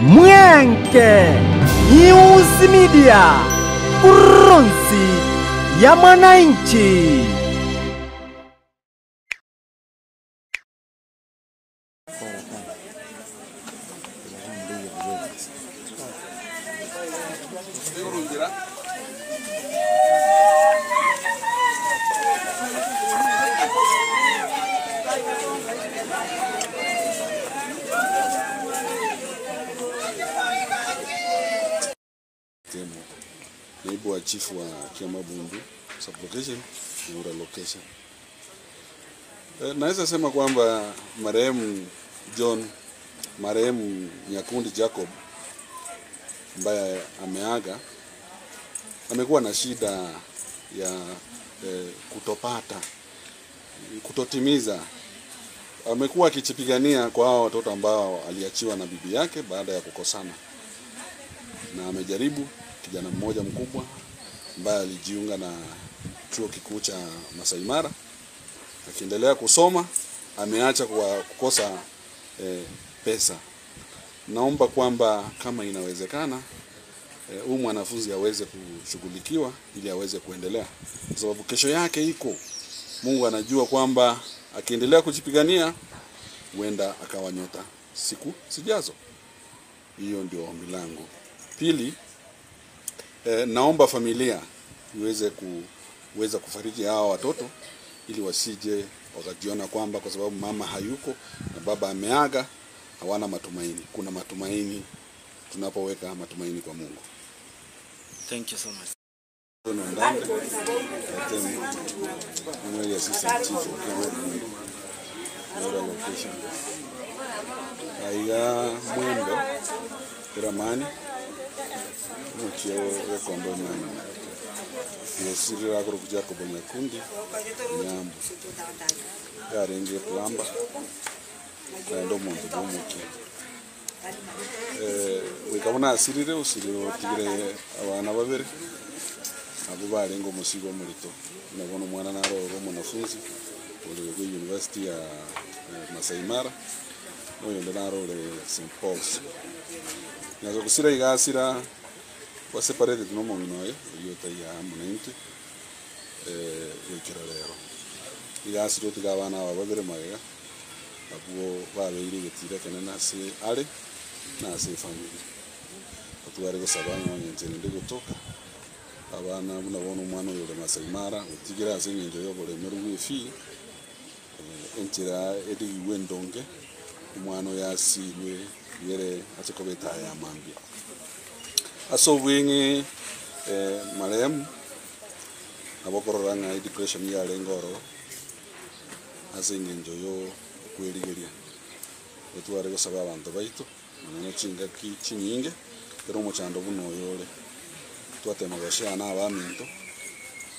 Mwenke News Media, kurunzi ya mwananchi. Naibu wa chief wa Kiamabundu sublocation Ura location. Naweza sema kwamba marehemu John, marehemu Nyakundi Jacob ambaye ameaga, amekuwa na shida ya kutotimiza. Amekuwa akichipigania kwa hao watoto ambao aliachiwa na bibi yake baada ya kukosana, na amejaribu. Kijana mmoja mkubwa ambaye alijiunga na chuo kikuu cha Masai Mara, akiendelea kusoma, ameacha kwa kukosa pesa. Naomba kwamba kama inawezekana huyu mwanafunzi aweze kushughulikiwa ili aweze kuendelea, kwa sababu kesho yake iko. Mungu anajua kwamba akiendelea kujipigania huenda akawa nyota siku sijazo. Hiyo ndio ombi langu. Pili, naomba familia iweze kufariji hao watoto ili wasije wakajiona kwamba kwa sababu mama hayuko na baba ameaga hawana matumaini. Kuna matumaini tunapoweka matumaini kwa Mungu. Thank you so much. Aiga mwendo Ramani mchio rekombo mwana yosirira kuri kuja ko Nyakundi Nyambu yarenge plamba ndo muntu bomuke wikabona asirire usiriro tigire abana babere abo barengo musigo murito nabona umwana naro mwanafunzi uri ku University ya Masai Mara moyo ndararo le St Paul's nazo kusira igasira wa separated no muminoye yota ya munenti yokira rero igasiro tigabana babere magega abo babeire getira kenana se ale na se family atware gusabana nyenzene ndi gutoka abana munabona umwana yore Masai Mara utigira asenyenje yo bole meru wifi entira edi wendonge umwana yasilwe yere atikobeta ya mambi aso wingi marehemu abokororanga depression ya lengoro asenyenjo yo kweligeria etware gusaba abantu baitu mwana chinga kinyinge pero muchando buno yore twatema gashana abaminto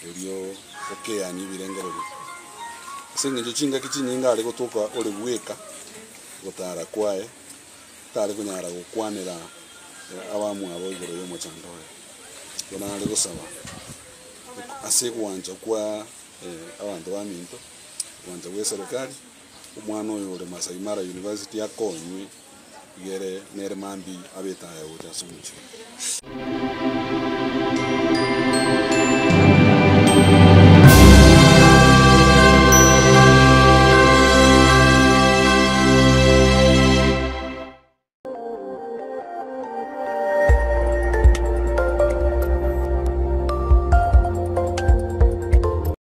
elio okeani birengero asenyenjo chinga kinyinga ali gotoka ole buweka gotara kwae tare kunyara gukwanira abamu abo igoro yo muchandoe bona ali gusaba ase kuanja kwa abantu baminto kuanja we serikali umwana oyo ore Masai Mara University yakonywe igere nere mambi abeta ya utasumuchi.